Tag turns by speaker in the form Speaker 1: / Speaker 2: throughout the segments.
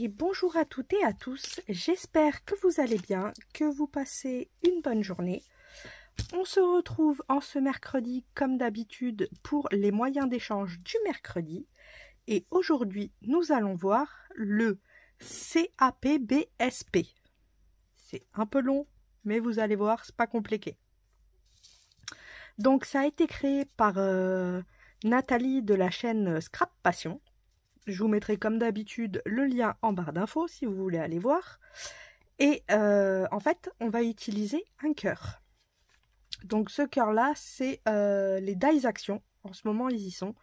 Speaker 1: Et bonjour à toutes et à tous, j'espère que vous allez bien, que vous passez une bonne journée. On se retrouve en ce mercredi comme d'habitude pour les moyens d'échange du mercredi. Et aujourd'hui, nous allons voir le CAPBSP. C'est un peu long, mais vous allez voir, c'est pas compliqué. Donc ça a été créé par Nathalie de la chaîne Scrap Passion. Je vous mettrai comme d'habitude le lien en barre d'infos si vous voulez aller voir. Et en fait, on va utiliser un cœur. Donc ce cœur-là, c'est les Dies Action. En ce moment, ils y sont.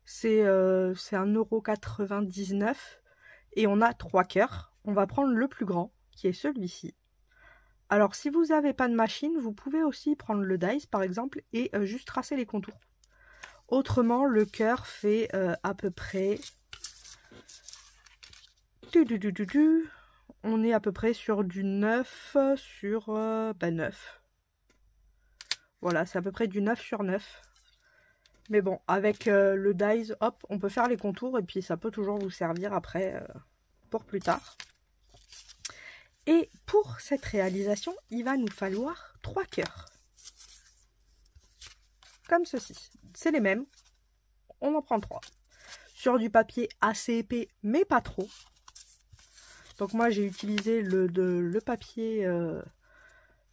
Speaker 1: C'est 1,99 € et on a 3 cœurs. On va prendre le plus grand, qui est celui-ci. Alors si vous n'avez pas de machine, vous pouvez aussi prendre le Dies par exemple et juste tracer les contours. Autrement, le cœur fait à peu près... On est à peu près sur du 9 sur 9. Voilà, c'est à peu près du 9 sur 9. Mais bon, avec le Dies, hop, on peut faire les contours et puis ça peut toujours vous servir après pour plus tard. Et pour cette réalisation, il va nous falloir 3 cœurs. Comme ceci. C'est les mêmes. On en prend 3. Sur du papier assez épais, mais pas trop. Donc moi j'ai utilisé le papier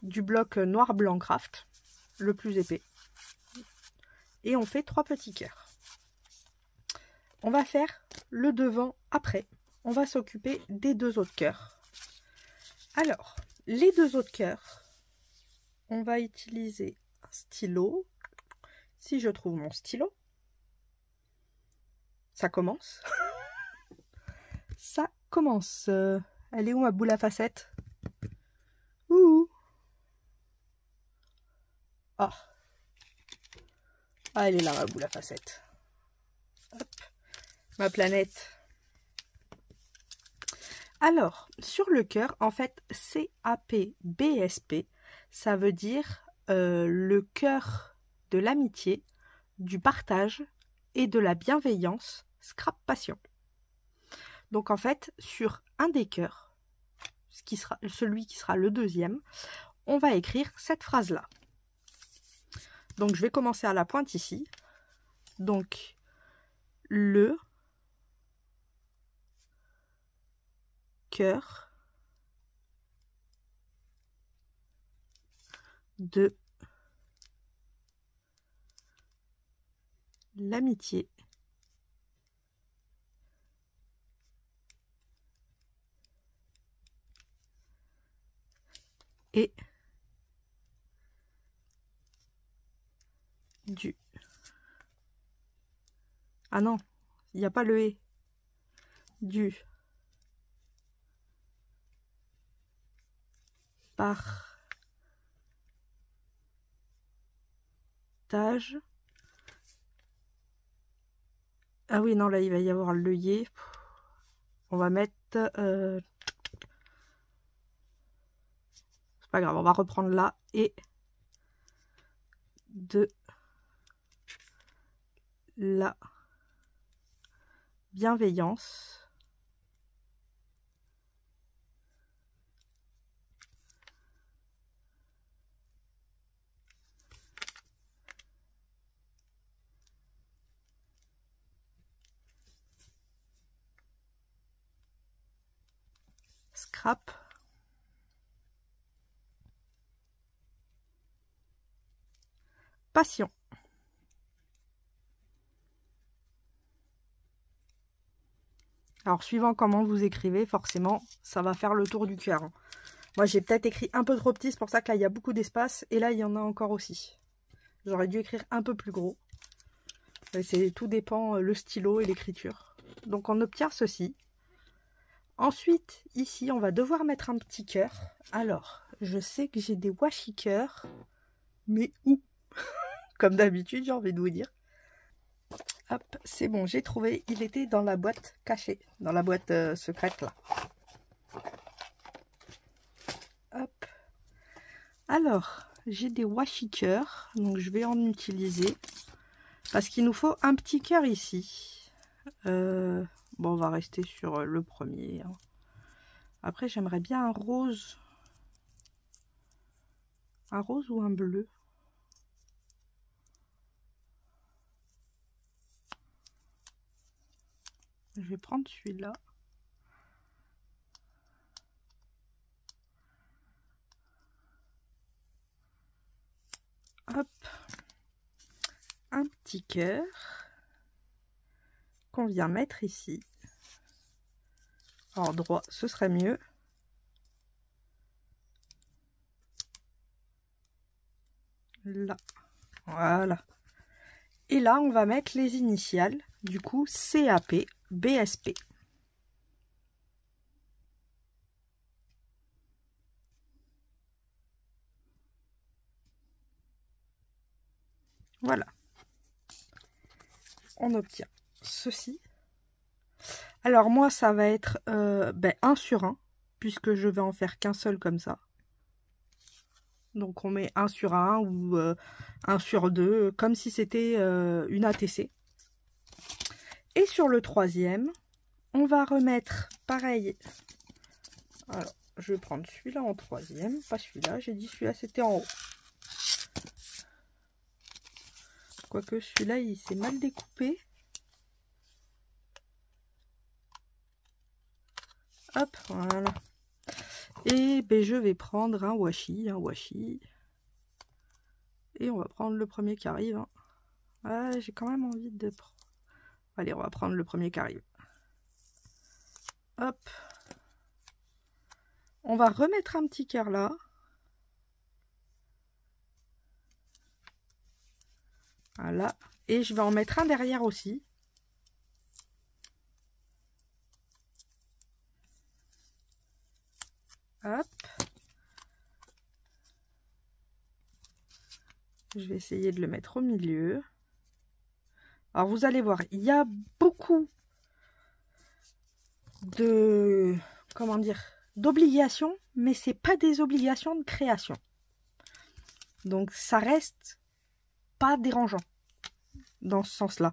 Speaker 1: du bloc Noir Blanc Craft, le plus épais. Et on fait 3 petits cœurs. On va faire le devant après. On va s'occuper des 2 autres cœurs. Alors, les 2 autres cœurs, on va utiliser un stylo. Si je trouve mon stylo, ça commence. Ça commence. Elle est où ma boule à facettes? Ouh. Ah. Ah, elle est là ma boule à facettes. Hop. Ma planète. Alors, sur le cœur, en fait, CAPBSP, ça veut dire le cœur de l'amitié, du partage et de la bienveillance, Scrap Passion. Donc en fait, sur un des cœurs, celui qui sera le deuxième, on va écrire cette phrase-là. Donc je vais commencer à la pointe ici. Donc le cœur de l'amitié et du... Ah non, il n'y a pas le « et ». Du partage. Ah oui, non, là, il va y avoir le « yé ». On va mettre... c'est pas grave, on va reprendre là. Et de la bienveillance Scrap Passion. Alors, suivant comment vous écrivez, forcément, ça va faire le tour du cœur. Moi, j'ai peut-être écrit un peu trop petit, c'est pour ça que là, il y a beaucoup d'espace. Et là, il y en a encore aussi. J'aurais dû écrire un peu plus gros. Tout dépend le stylo et l'écriture. Donc, on obtient ceci. Ensuite, ici, on va devoir mettre un petit cœur. Alors, je sais que j'ai des washi cœurs. Mais où? Comme d'habitude, j'ai envie de vous dire. Hop, c'est bon, j'ai trouvé. Il était dans la boîte cachée, dans la boîte secrète là. Hop. Alors, j'ai des washi cœurs, donc je vais en utiliser. Parce qu'il nous faut un petit cœur ici. Bon, on va rester sur le premier. Hein. Après, j'aimerais bien un rose. Un rose ou un bleu. Je vais prendre celui-là. Hop. Un petit cœur qu'on vient mettre ici. Alors droit, ce serait mieux. Là. Voilà. Et là, on va mettre les initiales. Du coup, CAP, BSP. Voilà. On obtient ceci. Alors moi, ça va être 1 sur 1, puisque je vais en faire qu'un seul comme ça. Donc on met 1 sur 1 ou 1 sur 2, comme si c'était une ATC. Et sur le troisième, on va remettre pareil. Alors, je vais prendre celui-là en troisième, pas celui-là. J'ai dit celui-là, c'était en haut. Quoique celui-là, il s'est mal découpé. Hop, voilà. Et ben, je vais prendre un washi, Et on va prendre le premier qui arrive. Hein. Ah, j'ai quand même envie de... Allez, on va prendre le premier qui arrive. Hop. On va remettre un petit cœur là. Voilà. Et je vais en mettre un derrière aussi. Hop. Je vais essayer de le mettre au milieu. Alors vous allez voir, il y a beaucoup de... Comment dire, d'obligations, mais c'est pas des obligations de création. Donc ça reste pas dérangeant dans ce sens-là.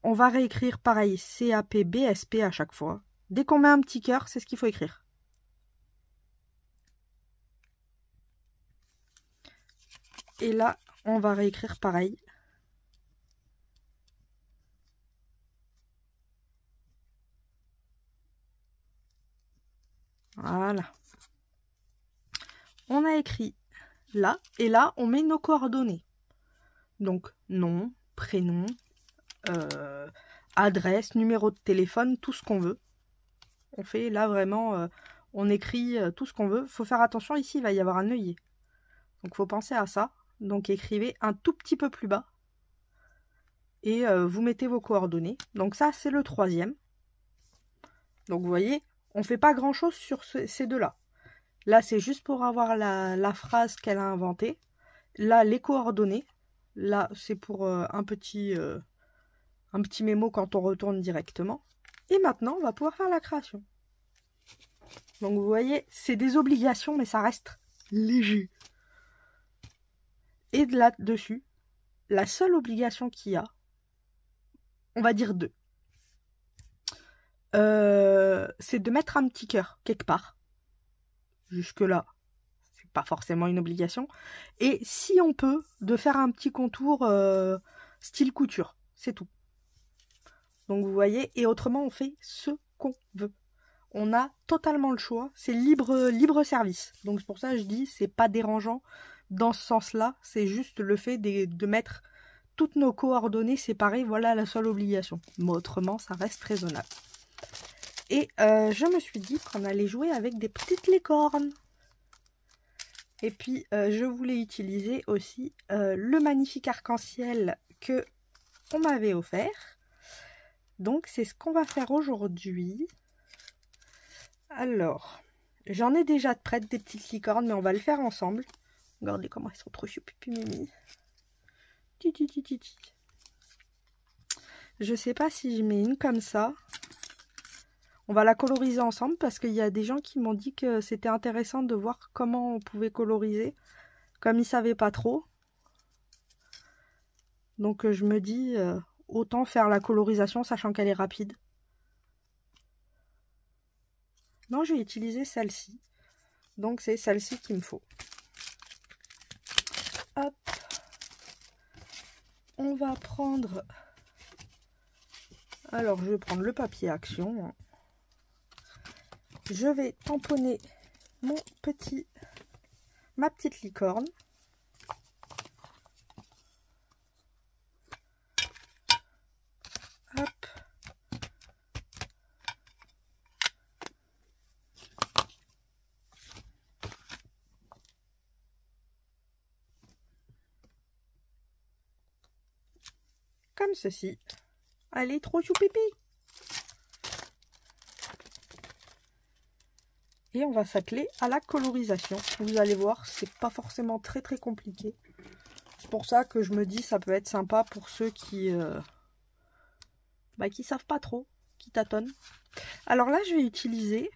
Speaker 1: On va réécrire pareil, CAP, BSP à chaque fois. Dès qu'on met un petit cœur, c'est ce qu'il faut écrire. Et là, on va réécrire pareil. Voilà. On a écrit là, et là, on met nos coordonnées. Donc, nom, prénom, adresse, numéro de téléphone, tout ce qu'on veut. On fait là vraiment, on écrit tout ce qu'on veut. Il faut faire attention, ici, il va y avoir un œillet. Donc, il faut penser à ça. Donc, écrivez un tout petit peu plus bas. Et vous mettez vos coordonnées. Donc, ça, c'est le troisième. Donc, vous voyez, on ne fait pas grand-chose sur ces deux-là. Là, c'est juste pour avoir la phrase qu'elle a inventée. Là, les coordonnées. Là, c'est pour un petit mémo quand on retourne directement. Et maintenant, on va pouvoir faire la création. Donc, vous voyez, c'est des obligations, mais ça reste léger. Et de là-dessus, la seule obligation qu'il y a, on va dire 2. C'est de mettre un petit cœur quelque part. Jusque-là, c'est pas forcément une obligation. Et si on peut, de faire un petit contour style couture. C'est tout. Donc vous voyez, et autrement on fait ce qu'on veut. On a totalement le choix, c'est libre service. Donc c'est pour ça que je dis, c'est pas dérangeant dans ce sens-là, c'est juste le fait de mettre toutes nos coordonnées séparées, voilà la seule obligation. Mais autrement, ça reste raisonnable. Et je me suis dit qu'on allait jouer avec des petites licornes. Et puis, je voulais utiliser aussi le magnifique arc-en-ciel que on m'avait offert. Donc, c'est ce qu'on va faire aujourd'hui. Alors, j'en ai déjà de prête des petites licornes, mais on va le faire ensemble. Regardez comment elles sont trop choupipi mimi. Je sais pas si je mets une comme ça. On va la coloriser ensemble parce qu'il y a des gens qui m'ont dit que c'était intéressant de voir comment on pouvait coloriser. Comme ils ne savaient pas trop. Donc je me dis, autant faire la colorisation sachant qu'elle est rapide. Non, j'ai utilisé celle-ci. Donc c'est celle-ci qu'il me faut. Hop. On va prendre... Alors, je vais prendre le papier action. Je vais tamponner ma petite licorne. Hop. Comme ceci. Allez, trop choupipi. Et on va s'atteler à la colorisation. Vous allez voir, c'est pas forcément très compliqué. C'est pour ça que je me dis ça peut être sympa pour ceux qui savent pas trop, qui tâtonnent. Alors là, je vais utiliser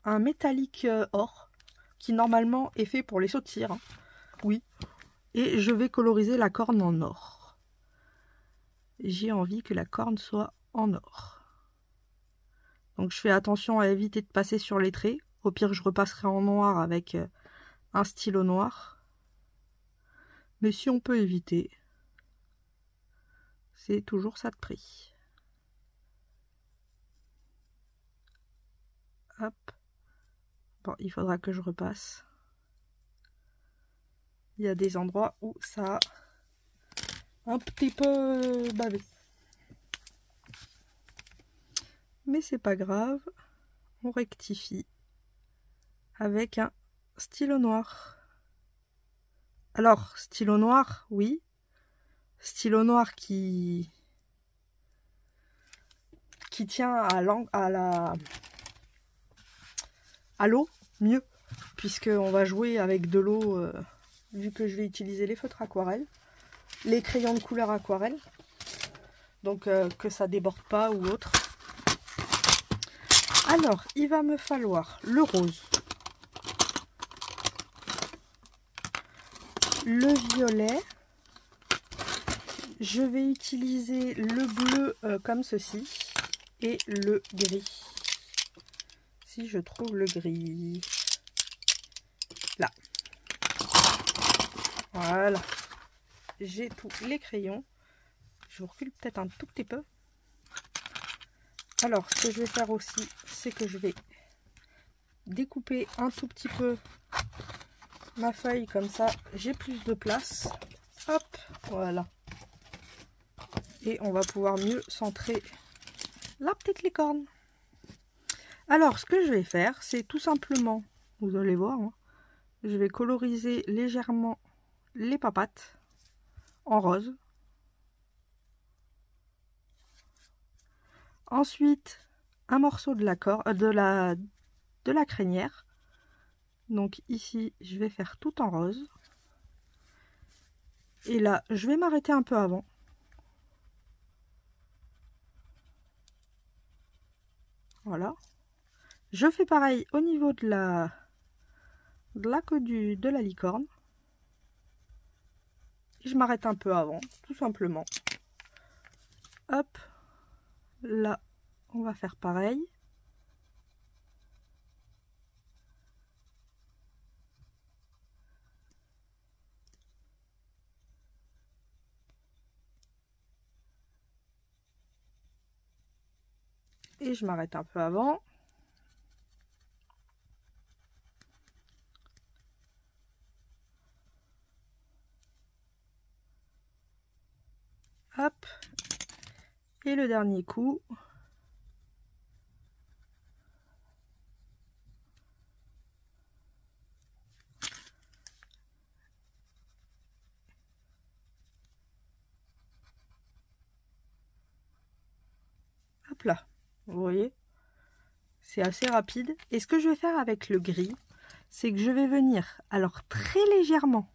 Speaker 1: un métallique or qui normalement est fait pour les sauts de cire. Hein. Oui. Et je vais coloriser la corne en or. J'ai envie que la corne soit en or. Donc je fais attention à éviter de passer sur les traits. Au pire, je repasserai en noir avec un stylo noir. Mais si on peut éviter, c'est toujours ça de prix. Hop. Bon, il faudra que je repasse. Il y a des endroits où ça a un petit peu bavé. Mais c'est pas grave. On rectifie avec un stylo noir. Alors, stylo noir, oui. Stylo noir qui tient à l'eau, mieux, puisqu'on va jouer avec de l'eau, vu que je vais utiliser les feutres aquarelles, les crayons de couleur aquarelle, donc que ça déborde pas ou autre. Alors, il va me falloir le rose, le violet, je vais utiliser le bleu comme ceci, et le gris. Si je trouve le gris. Là. Voilà. J'ai tous les crayons. Je recule peut-être un tout petit peu. Alors, ce que je vais faire aussi, c'est que je vais découper un tout petit peu ma feuille. Comme ça, j'ai plus de place. Hop, voilà. Et on va pouvoir mieux centrer la petite licorne. Alors, ce que je vais faire, c'est tout simplement, vous allez voir, hein, je vais coloriser légèrement les papates en rose. Ensuite, un morceau de la crinière. Donc ici, je vais faire tout en rose. Et là, je vais m'arrêter un peu avant. Voilà. Je fais pareil au niveau de la queue de la licorne. Et je m'arrête un peu avant, tout simplement. Hop. Là, on va faire pareil. Et je m'arrête un peu avant. Hop. Et le dernier coup. Hop là. Vous voyez? C'est assez rapide. Et ce que je vais faire avec le gris, c'est que je vais venir, alors très légèrement,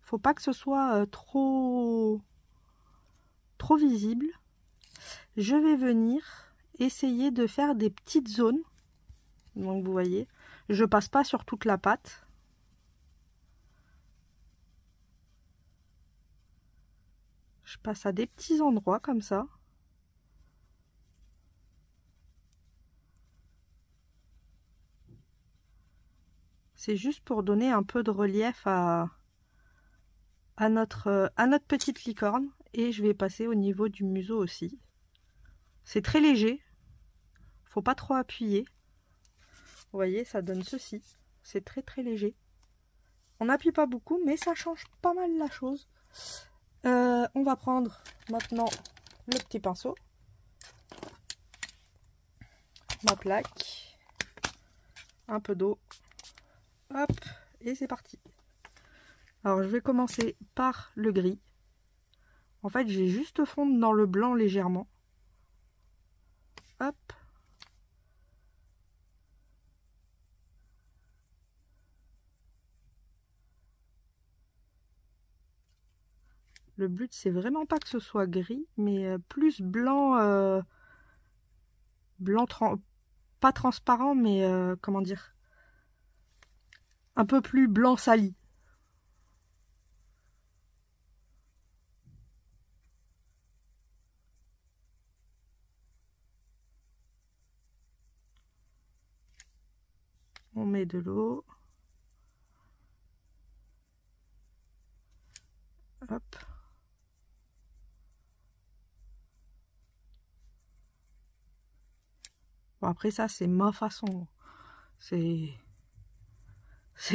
Speaker 1: faut pas que ce soit trop visible. Je vais venir essayer de faire des petites zones. Donc vous voyez, je passe pas sur toute la pâte. Je passe à des petits endroits comme ça. C'est juste pour donner un peu de relief à notre petite licorne. Et je vais passer au niveau du museau aussi. C'est très léger. Faut pas trop appuyer. Vous voyez, ça donne ceci. C'est très très léger. On n'appuie pas beaucoup, mais ça change pas mal la chose. On va prendre maintenant le petit pinceau. Ma plaque. Un peu d'eau. Hop, et c'est parti. Alors je vais commencer par le gris. En fait, j'ai juste fondre dans le blanc légèrement. Hop. Le but, c'est vraiment pas que ce soit gris, mais plus blanc, pas transparent, mais comment dire, un peu plus blanc sali. On met de l'eau. Hop. Bon, après ça, c'est ma façon. C'est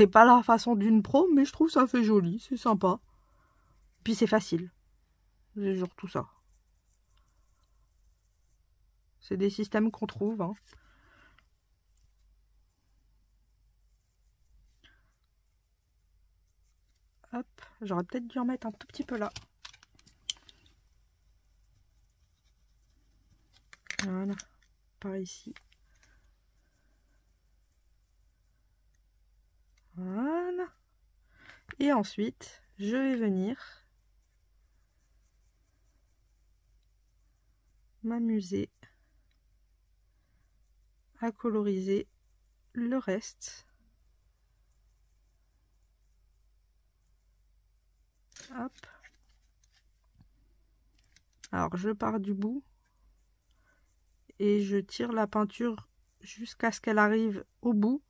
Speaker 1: pas la façon d'une pro, mais je trouve ça fait joli, c'est sympa. Puis c'est facile. C'est genre tout ça. C'est des systèmes qu'on trouve. Hein. Hop, j'aurais peut-être dû en mettre un tout petit peu là. Voilà, par ici. Voilà. Et ensuite, je vais venir m'amuser à coloriser le reste. Hop. Alors, je pars du bout et je tire la peinture jusqu'à ce qu'elle arrive au bout.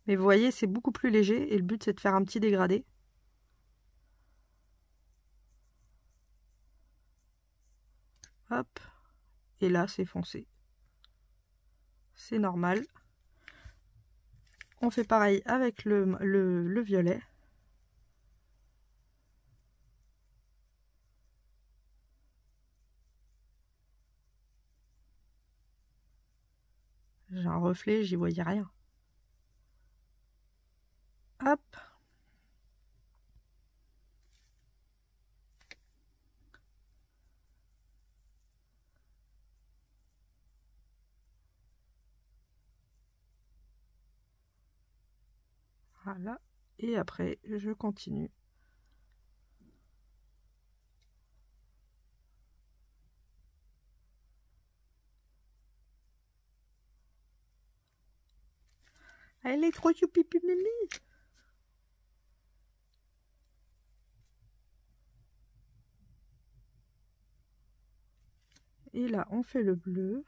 Speaker 1: Mais vous voyez, c'est beaucoup plus léger et le but, c'est de faire un petit dégradé. Hop. Et là, c'est foncé. C'est normal. On fait pareil avec le violet. J'ai un reflet, j'y voyais rien. Hop. Voilà. Et après, je continue. Elle est trop choupi mimi. Et là, on fait le bleu.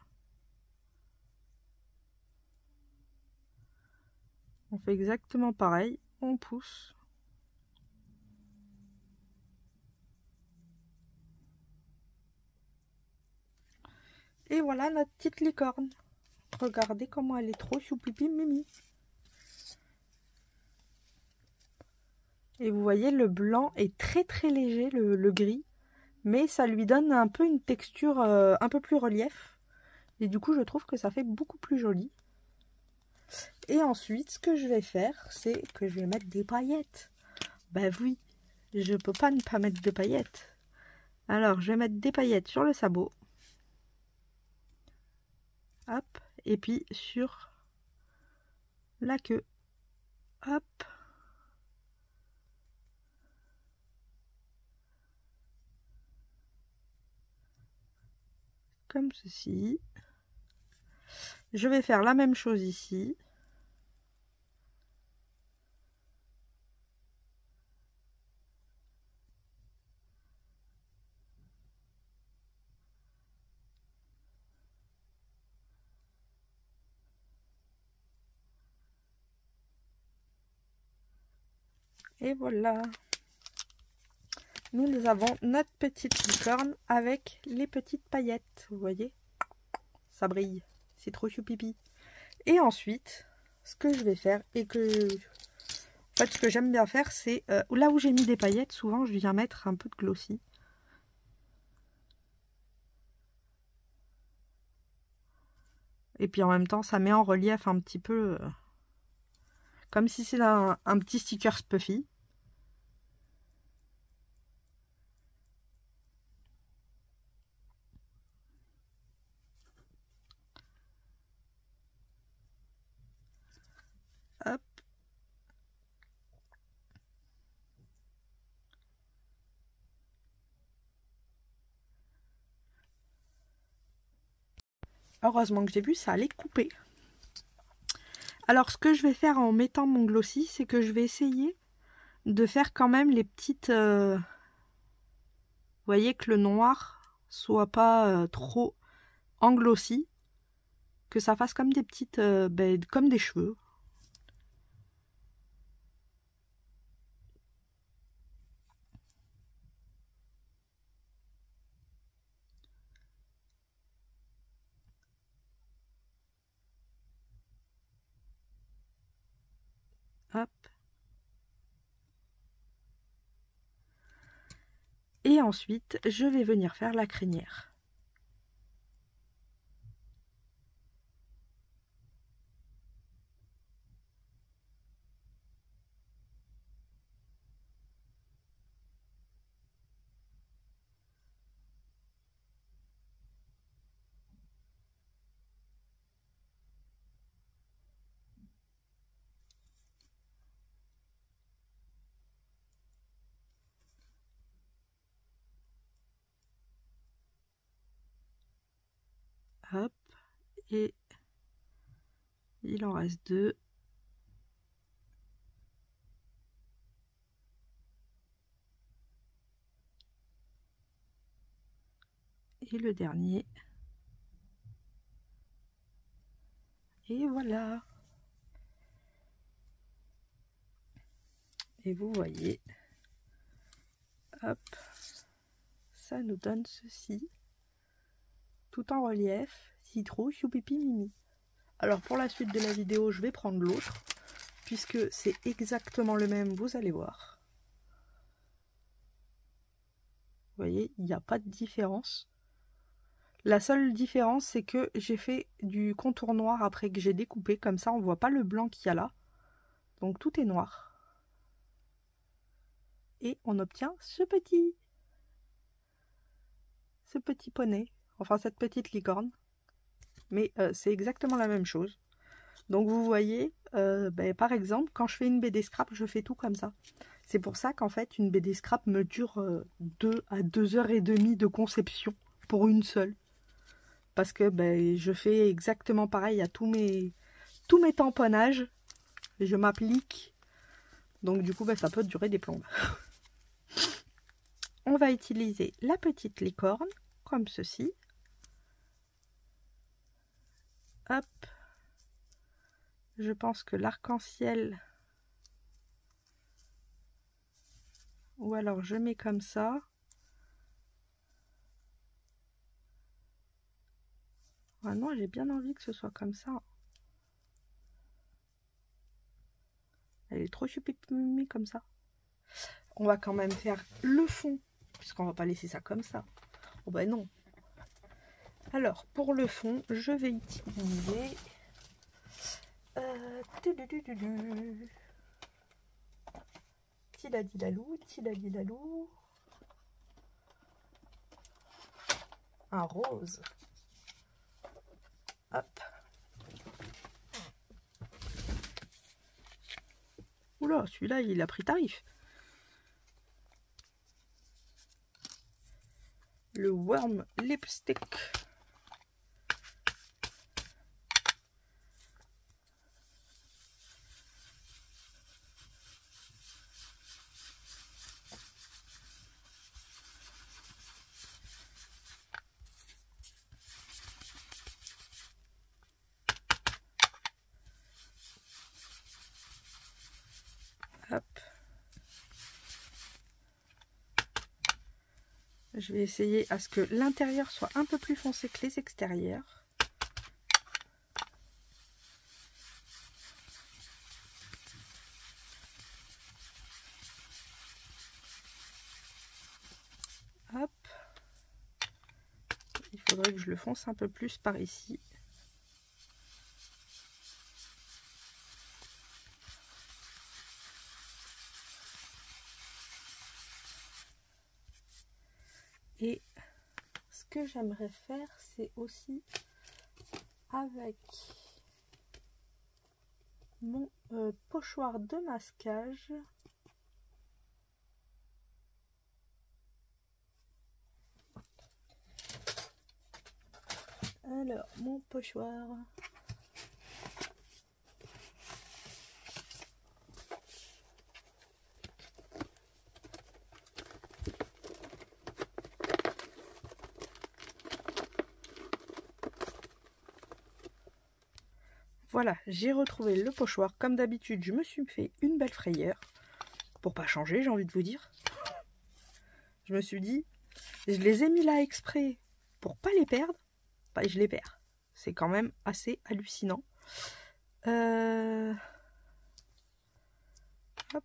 Speaker 1: On fait exactement pareil. On pousse. Et voilà notre petite licorne. Regardez comment elle est trop choupipi mimi. Et vous voyez, le blanc est très très léger, le gris. Mais ça lui donne un peu une texture un peu plus relief. Et du coup, je trouve que ça fait beaucoup plus joli. Et ensuite, ce que je vais faire, c'est que je vais mettre des paillettes. Bah oui, je peux pas ne pas mettre de paillettes. Alors, je vais mettre des paillettes sur le sabot. Hop. Et puis sur la queue. Hop. Comme ceci. Je vais faire la même chose ici. Et voilà. Nous avons notre petite licorne avec les petites paillettes. Vous voyez? Ça brille. C'est trop choupipi. Et ensuite, ce que je vais faire et que... En fait, ce que j'aime bien faire, c'est... là où j'ai mis des paillettes, souvent, je viens mettre un peu de glossy. Et puis en même temps, ça met en relief un petit peu... comme si c'est un petit sticker Puffy. Hop. Heureusement que j'ai vu, ça allait couper. Alors, ce que je vais faire en mettant mon glossy, c'est que je vais essayer de faire quand même les petites... Vous voyez que le noir soit pas trop en glossy. Que ça fasse comme des petites... comme des cheveux. Hop. Et ensuite, je vais venir faire la crinière. Hop. Et il en reste 2. Et le dernier. Et voilà. Et vous voyez, hop, ça nous donne ceci, tout en relief, citron, choupipi, mimi. Alors pour la suite de la vidéo, je vais prendre l'autre, puisque c'est exactement le même, vous allez voir. Vous voyez, il n'y a pas de différence. La seule différence, c'est que j'ai fait du contour noir après que j'ai découpé, comme ça on ne voit pas le blanc qu'il y a là. Donc tout est noir. Et on obtient ce petit poney, enfin cette petite licorne. Mais c'est exactement la même chose. Donc vous voyez, par exemple, quand je fais une BD scrap, je fais tout comme ça. C'est pour ça qu'en fait, une BD scrap me dure 2 à 2h30 de conception pour une seule. Parce que je fais exactement pareil à tous mes tamponnages. Je m'applique. Donc du coup, ça peut durer des plombes. On va utiliser la petite licorne, comme ceci. Hop. Je pense que l'arc-en-ciel... Ou alors je mets comme ça. Ah non, j'ai bien envie que ce soit comme ça. Elle est trop choupi comme ça. On va quand même faire le fond, puisqu'on va pas laisser ça comme ça. Oh ben non. Alors, pour le fond, je vais utiliser... Tiladilalou. Un rose. Hop. Oula, celui-là, il a pris tarif. Le Worm Lipstick. Hop. je vais essayer à ce que l'intérieur soit un peu plus foncé que les extérieurs. Hop. Il faudrait que je le fonce un peu plus par ici. Et ce que j'aimerais faire, c'est aussi avec mon pochoir de masquage. Alors, mon pochoir. Voilà, j'ai retrouvé le pochoir. Comme d'habitude, je me suis fait une belle frayeur. Pour pas changer, j'ai envie de vous dire. Je me suis dit, je les ai mis là exprès pour pas les perdre. Bah, je les perds. C'est quand même assez hallucinant. Hop.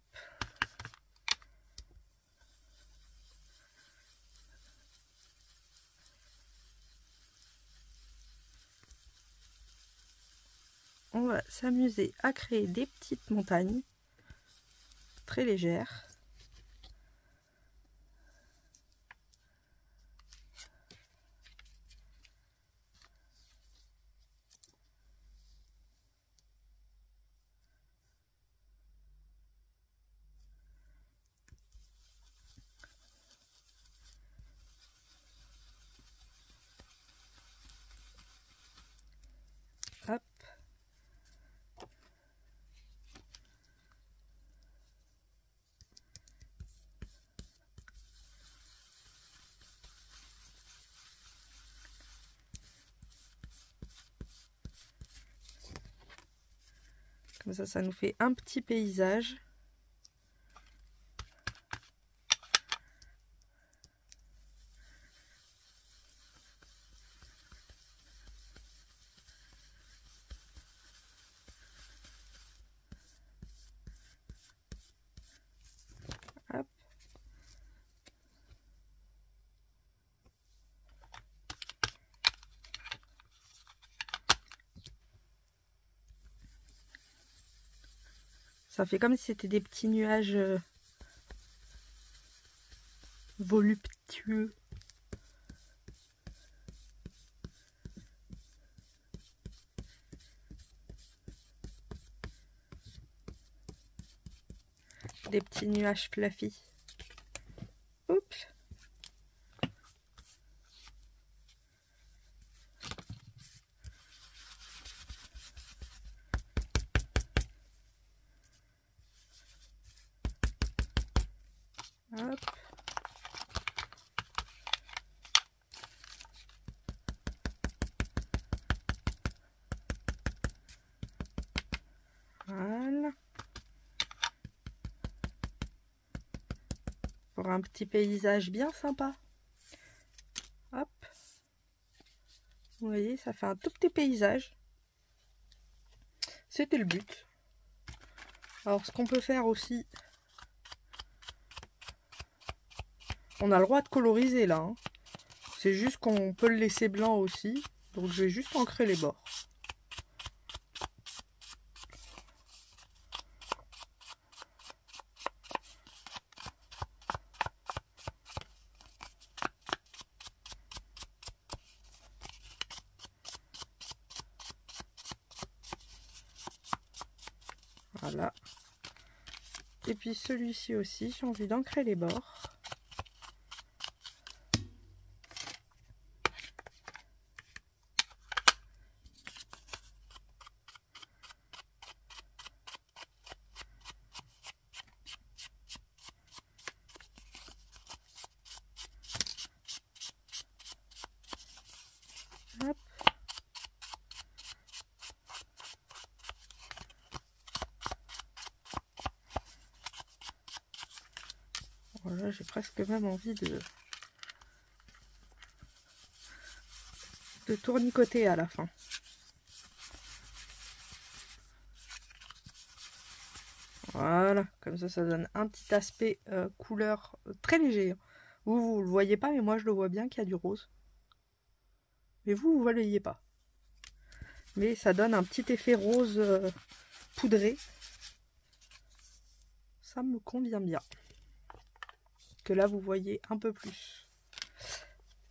Speaker 1: On va s'amuser à créer des petites montagnes très légères. Hop. Comme ça nous fait un petit paysage. Hop. Ça fait comme si c'était des petits nuages voluptueux. Des petits nuages fluffy. Oups. Hop. Voilà. Pour un petit paysage bien sympa. Hop. Vous voyez, ça fait un tout petit paysage. C'était le but. Alors, ce qu'on peut faire aussi, on a le droit de coloriser là. Hein. C'est juste qu'on peut le laisser blanc aussi. Donc, je vais juste ancrer les bords. Voilà. Et puis celui-ci aussi, j'ai envie d'ancrer les bords. Hop. Voilà, j'ai presque même envie de de tournicoter à la fin. Voilà, comme ça donne un petit aspect couleur très léger. Vous le voyez pas, mais moi je le vois bien qu'il y a du rose. Mais vous ne le voyez pas. Mais ça donne un petit effet rose poudré. Ça me convient bien. Que là, vous voyez un peu plus.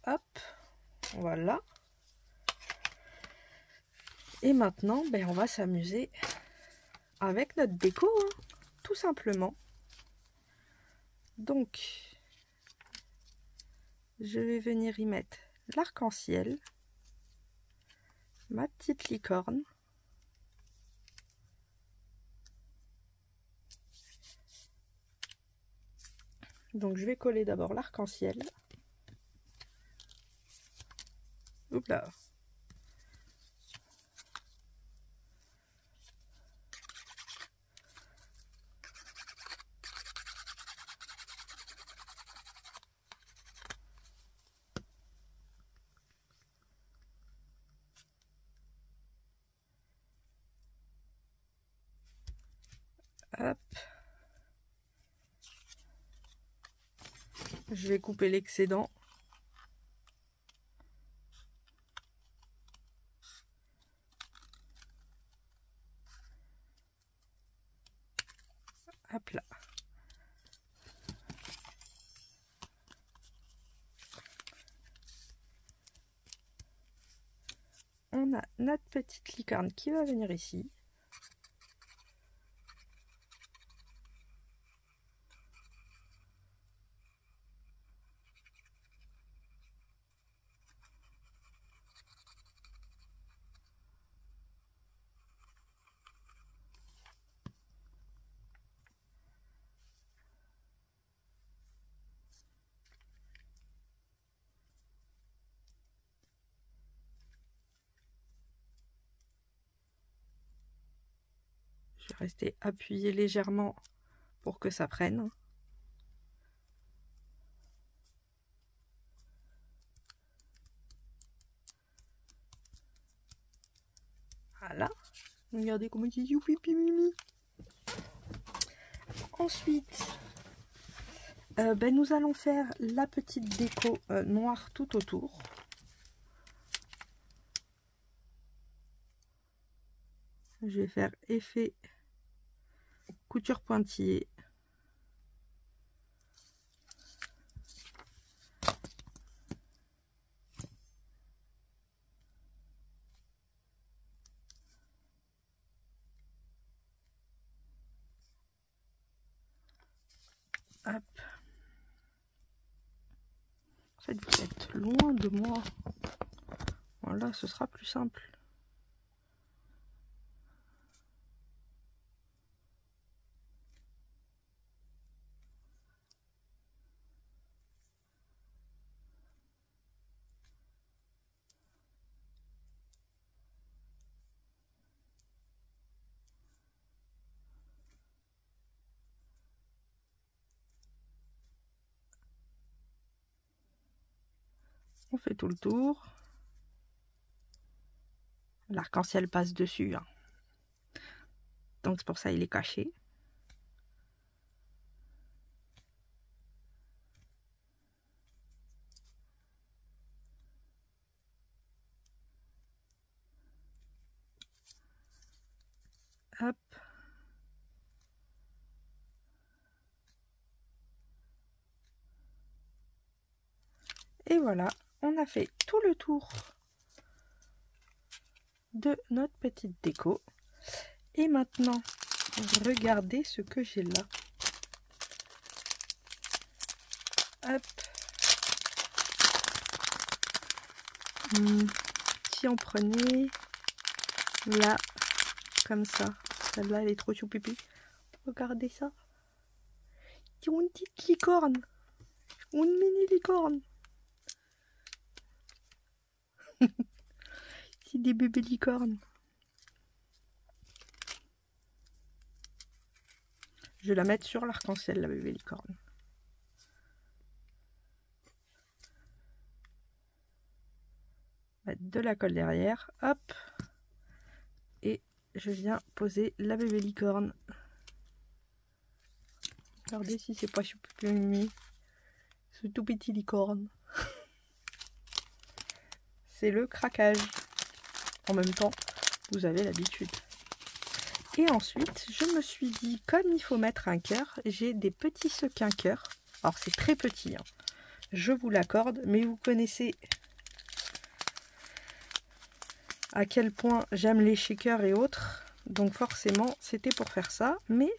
Speaker 1: Hop, voilà. Et maintenant, ben, on va s'amuser avec notre déco, hein, tout simplement. Donc, je vais venir y mettre l'arc-en-ciel, ma petite licorne. Donc, je vais coller d'abord l'arc-en-ciel. Oups là. Hop. Je vais couper l'excédent. Hop là. On a notre petite licorne qui va venir ici. Je vais rester appuyé légèrement pour que ça prenne. Voilà. Regardez comment il dit youpi mimi. Ensuite, ben nous allons faire la petite déco noire tout autour. Je vais faire effet couture pointillée. Hop. En fait, vous êtes loin de moi. Voilà, ce sera plus simple. On fait tout le tour. L'arc-en-ciel passe dessus, hein. Donc c'est pour ça il est caché. Hop. Et voilà, on a fait tout le tour de notre petite déco. Et maintenant, regardez ce que j'ai là. Hop. Si on prenait là, comme ça, celle-là elle est trop choupipi. Regardez ça. C'est une petite licorne. Une mini licorne. C'est des bébés licornes. Je vais la mettre sur l'arc-en-ciel, la bébé licorne. mettre de la colle derrière, hop, et je viens poser la bébé licorne. Regardez si c'est pas Choupi Mimi, ce tout petit licorne. C'est le craquage. En même temps, vous avez l'habitude. Et ensuite, je me suis dit, comme il faut mettre un cœur, j'ai des petits sequins cœur. Alors c'est très petit, hein. Je vous l'accorde, mais vous connaissez à quel point j'aime les shakers et autres. Donc forcément, c'était pour faire ça. Mais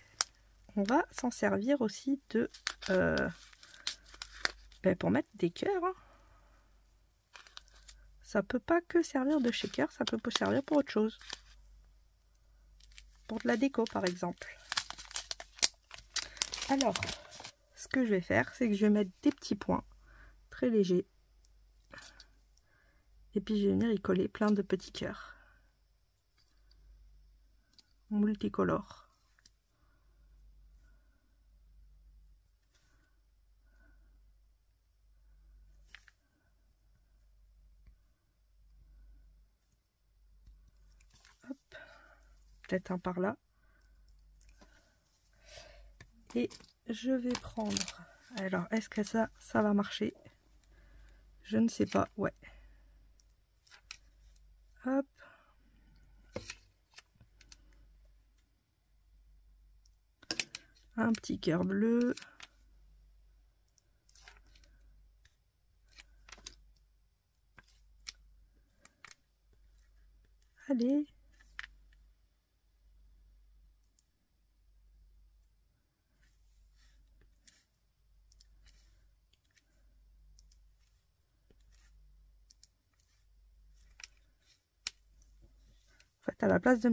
Speaker 1: on va s'en servir aussi de pour mettre des cœurs. Hein. Ça peut pas que servir de shaker, ça peut servir pour autre chose. Pour de la déco par exemple. Alors, ce que je vais faire, c'est que je vais mettre des petits points très légers. Et puis je vais venir y coller plein de petits cœurs. Multicolores. Peut-être un par là. Et je vais prendre... Alors, est-ce que ça va marcher? Je ne sais pas. Ouais. Hop. Un petit cœur bleu. Allez. En fait, à la place de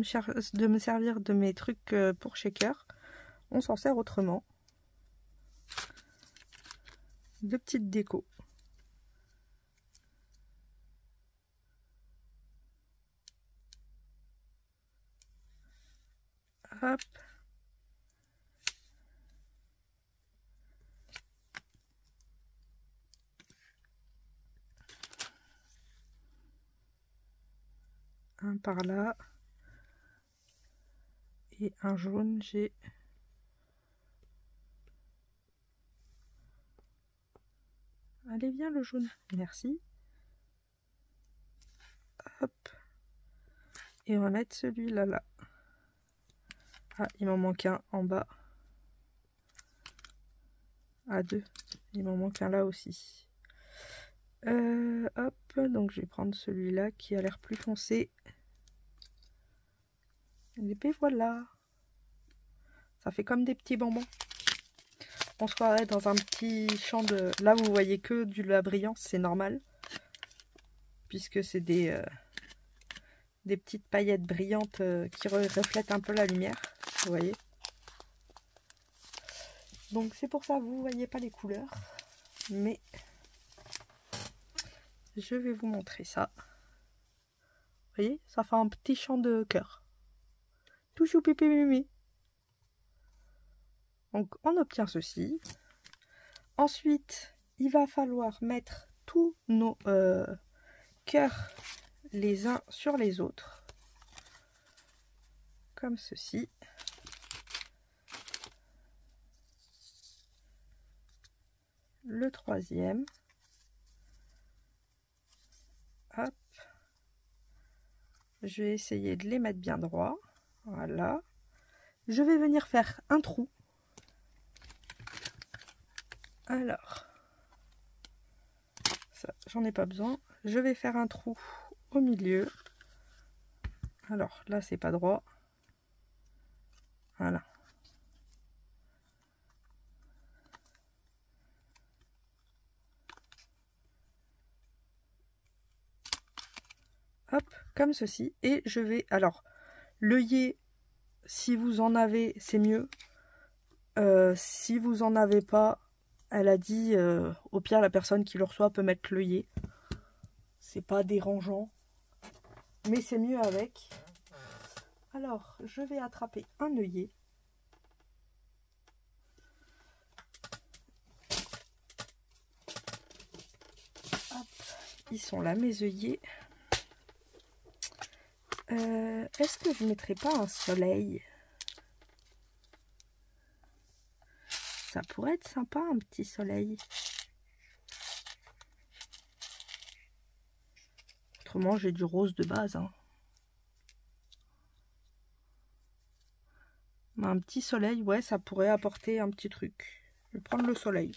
Speaker 1: me servir de mes trucs pour shaker, on s'en sert autrement. De petites décos. Hop. Un par là. Et un jaune, j'ai... Allez, viens le jaune. Merci. Hop. Et on va mettre celui-là là. Ah, il m'en manque un en bas. Ah, deux. Il m'en manque un là aussi. Hop, donc je vais prendre celui-là qui a l'air plus foncé. Et puis voilà. Ça fait comme des petits bonbons. On se croirait dans un petit champ de... Là, vous voyez que du la brillance, c'est normal. Puisque c'est des petites paillettes brillantes qui reflètent un peu la lumière. Vous voyez. Donc c'est pour ça que vous ne voyez pas les couleurs. Mais je vais vous montrer ça. Vous voyez, ça fait un petit champ de cœur. Tout choupi mimi. Donc on obtient ceci. Ensuite, il va falloir mettre tous nos cœurs les uns sur les autres. Comme ceci. Le troisième. Hop. Je vais essayer de les mettre bien droit. Voilà. Je vais venir faire un trou. Alors, ça, j'en ai pas besoin. Je vais faire un trou au milieu. Alors, là, c'est pas droit. Voilà. Hop, comme ceci. Et je vais... Alors, l'œillet, si vous en avez, c'est mieux. Si vous en avez pas, elle a dit, au pire, la personne qui le reçoit peut mettre l'œillet. C'est pas dérangeant. Mais c'est mieux avec. Alors, je vais attraper un œillet. Hop, ils sont là, mes œillets. Est-ce que je mettrais pas un soleil? Ça pourrait être sympa, un petit soleil. Autrement, j'ai du rose de base. Hein. Mais un petit soleil, ouais, ça pourrait apporter un petit truc. Je vais prendre le soleil.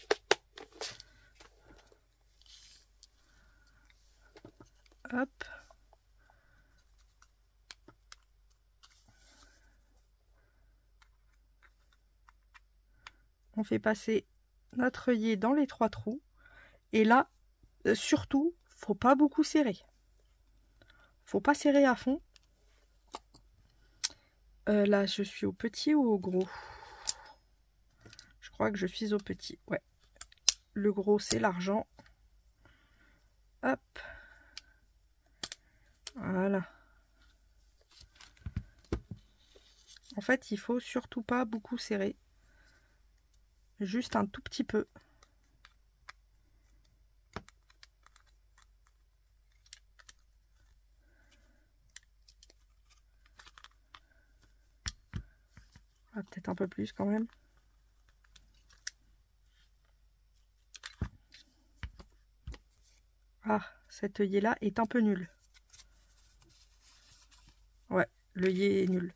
Speaker 1: Hop. On fait passer notre œillet dans les 3 trous. Et là, surtout, faut pas beaucoup serrer. Faut pas serrer à fond. Là, je suis au petit ou au gros? Je crois que je suis au petit. Ouais. Le gros, c'est l'argent. Hop. Voilà. En fait, il faut surtout pas beaucoup serrer. Juste un tout petit peu. Ah, peut-être un peu plus quand même. Ah, cet œillet-là est un peu nul. Ouais, l'œillet est nul.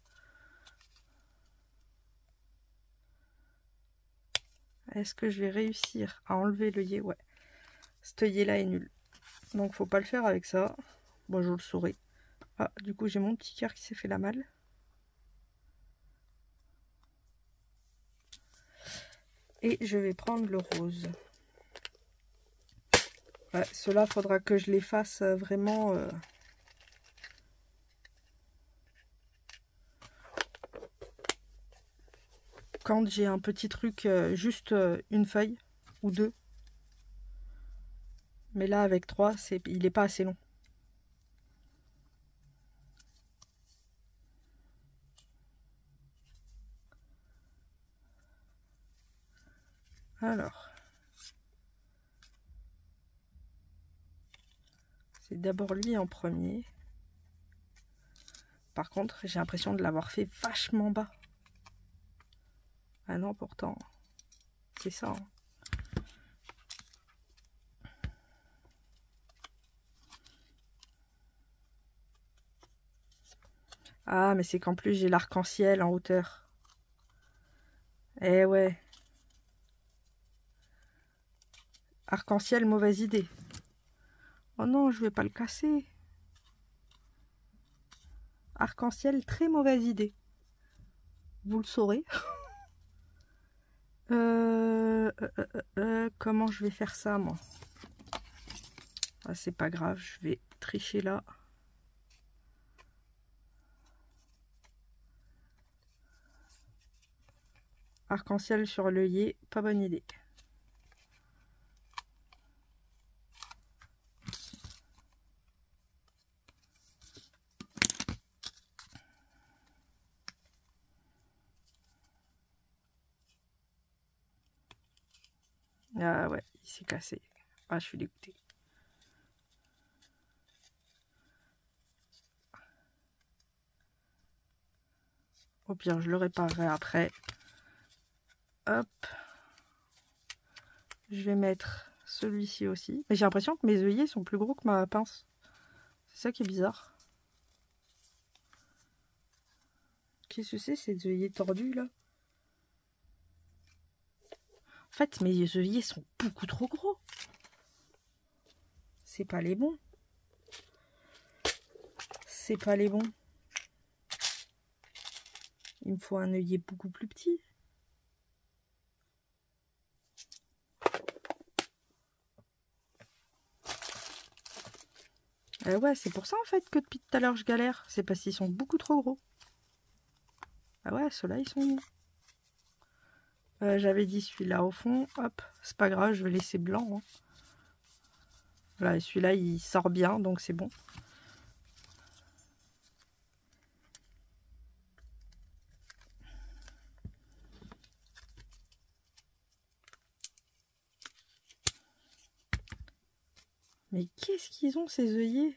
Speaker 1: Est-ce que je vais réussir à enlever l'œillet? Ouais. Cet œillet-là est nul. Donc, faut pas le faire avec ça. Bon, je le saurai. Ah, du coup, j'ai mon petit cœur qui s'est fait la malle. Et je vais prendre le rose. Ouais, cela faudra que je les fasse vraiment... quand j'ai un petit truc, juste une feuille ou 2. Mais là, avec 3, il n'est pas assez long. Alors, c'est d'abord lui en premier. Par contre, j'ai l'impression de l'avoir fait vachement bas. Ah non, pourtant, c'est ça. Hein. Ah, mais c'est qu'en plus, j'ai l'arc-en-ciel en hauteur. Eh ouais. Arc-en-ciel, mauvaise idée. Oh non, je vais pas le casser. Arc-en-ciel, très mauvaise idée. Vous le saurez. Comment je vais faire ça, moi? Ah, c'est pas grave, je vais tricher là. Arc-en-ciel sur l'œillet, pas bonne idée. Ah ouais, il s'est cassé. Ah, je suis dégoûtée. Au pire, je le réparerai après. Hop. Je vais mettre celui-ci aussi. Mais j'ai l'impression que mes œillets sont plus gros que ma pince. C'est ça qui est bizarre. Qu'est-ce que c'est ces œillets tordus là? En fait, mes œillets sont beaucoup trop gros. C'est pas les bons. C'est pas les bons. Il me faut un œillet beaucoup plus petit. Ouais, c'est pour ça en fait que depuis tout à l'heure je galère. C'est parce qu'ils sont beaucoup trop gros. Ah ouais, ceux-là ils sont bons. J'avais dit celui-là au fond. Hop, c'est pas grave, je vais laisser blanc. Hein. Voilà, celui-là il sort bien, donc c'est bon. Mais qu'est-ce qu'ils ont ces œillets?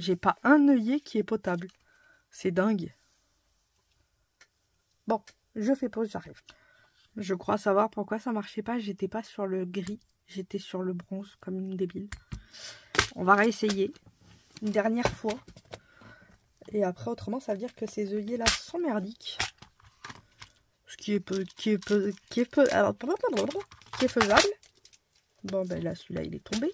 Speaker 1: J'ai pas un œillet qui est potable. C'est dingue. Bon, je fais pause, j'arrive. Je crois savoir pourquoi ça marchait pas. J'étais pas sur le gris. J'étais sur le bronze comme une débile. On va réessayer. Une dernière fois. Et après, autrement, ça veut dire que ces œillets-là sont merdiques. Ce qui est faisable. Bon, ben là, celui-là, il est tombé.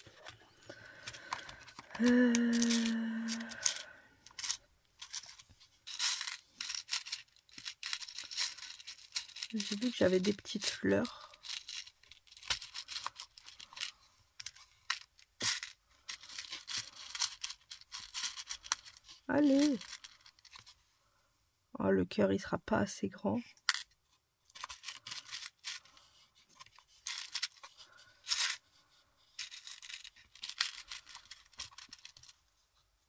Speaker 1: J'ai vu que j'avais des petites fleurs. Allez. Oh, le cœur, il sera pas assez grand.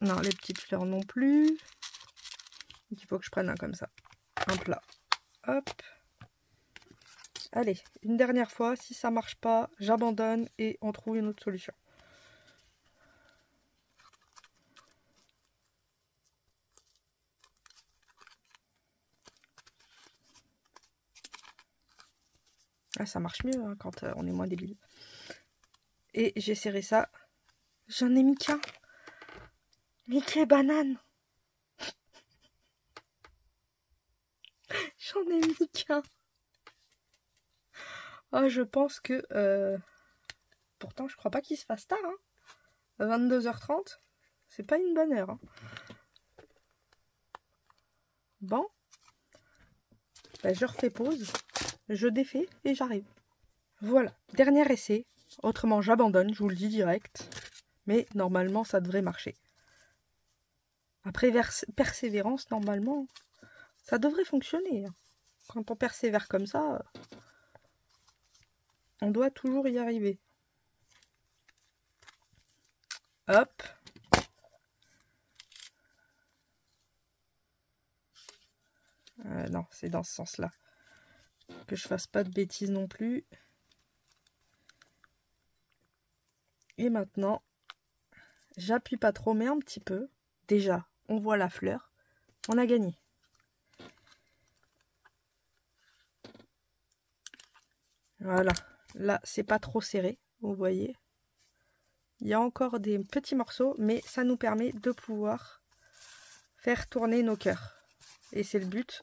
Speaker 1: Non, les petites fleurs non plus. Il faut que je prenne un comme ça. Un plat. Hop. Allez, une dernière fois. Si ça marche pas, j'abandonne et on trouve une autre solution. Ah, ça marche mieux hein, quand on est moins débile. Et j'ai serré ça. J'en ai mis qu'un. Mickey banane. J'en ai mis qu'un. Oh, je pense que... Pourtant, je crois pas qu'il se fasse tard. Hein. 22h30. C'est pas une bonne heure. Hein. Bon. Ben, je refais pause. Je défais et j'arrive. Voilà. Dernier essai. Autrement, j'abandonne. Je vous le dis direct. Mais normalement, ça devrait marcher. Après persévérance, normalement, ça devrait fonctionner. Quand on persévère comme ça, on doit toujours y arriver. Hop. Non, c'est dans ce sens-là. Que je fasse pas de bêtises non plus. Et maintenant, j'appuie pas trop, mais un petit peu. Déjà, on voit la fleur. On a gagné. Voilà. Là, c'est pas trop serré, vous voyez. Il y a encore des petits morceaux, mais ça nous permet de pouvoir faire tourner nos cœurs. Et c'est le but.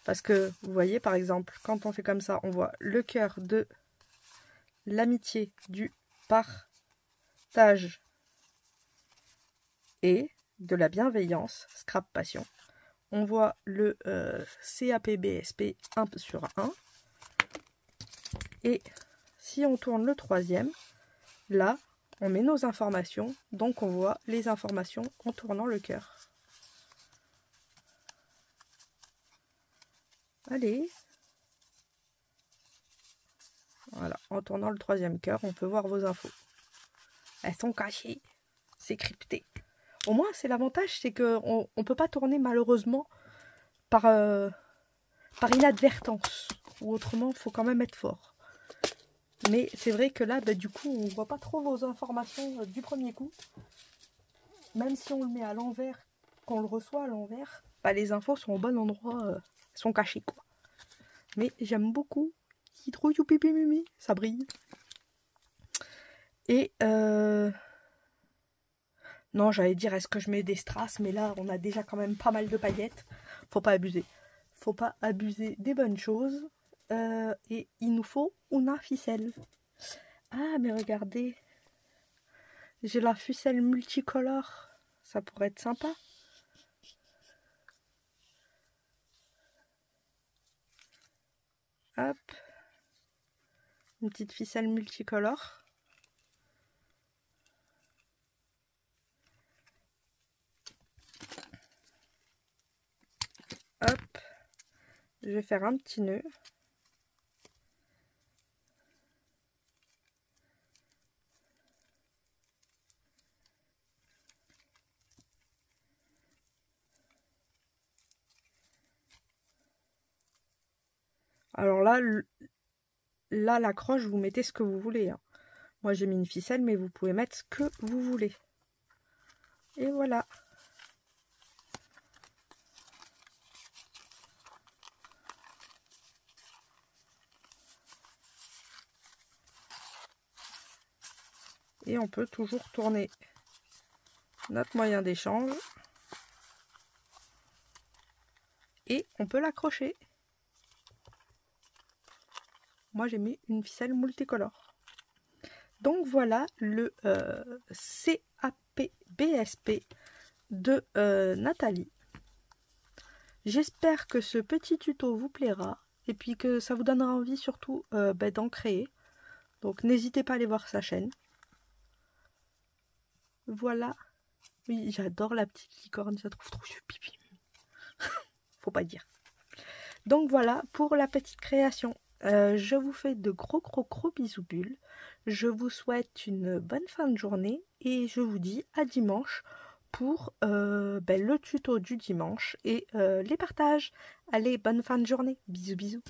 Speaker 1: Parce que, vous voyez, par exemple, quand on fait comme ça, on voit le cœur de l'amitié, du partage et de la bienveillance, Scrap Passion. On voit le CAPBSP 1/1. Et si on tourne le troisième, là, on met nos informations. Donc, on voit les informations en tournant le cœur. Allez. Voilà, en tournant le troisième cœur, on peut voir vos infos. Elles sont cachées. C'est crypté. Au moins, c'est l'avantage, c'est qu'on ne peut pas tourner malheureusement par inadvertance. Ou autrement, il faut quand même être fort. Mais c'est vrai que là, bah, du coup, on ne voit pas trop vos informations du premier coup. Même si on le met à l'envers, qu'on le reçoit à l'envers, bah, les infos sont au bon endroit, sont cachées, quoi. Mais j'aime beaucoup. Hydro Youpipi Mimi, ça brille. Et non, j'allais dire, est-ce que je mets des strass? Mais là, on a déjà quand même pas mal de paillettes. Faut pas abuser. Faut pas abuser des bonnes choses. Et il nous faut une ficelle. Ah, mais regardez. J'ai la ficelle multicolore. Ça pourrait être sympa. Hop. Une petite ficelle multicolore. Hop. Je vais faire un petit nœud. Alors là, l'accroche, vous mettez ce que vous voulez. Hein. Moi, j'ai mis une ficelle, mais vous pouvez mettre ce que vous voulez. Et voilà. Et on peut toujours tourner notre moyen d'échange. Et on peut l'accrocher. Moi j'ai mis une ficelle multicolore. Donc voilà le CAP BSP de Nathalie. J'espère que ce petit tuto vous plaira et puis que ça vous donnera envie surtout d'en créer. Donc n'hésitez pas à aller voir sa chaîne. Voilà. Oui, j'adore la petite licorne, je la trouve trop pipi. Faut pas dire. Donc voilà pour la petite création. Je vous fais de gros bisous bulles. Je vous souhaite une bonne fin de journée et je vous dis à dimanche pour le tuto du dimanche et les partages. Allez, bonne fin de journée. Bisous bisous.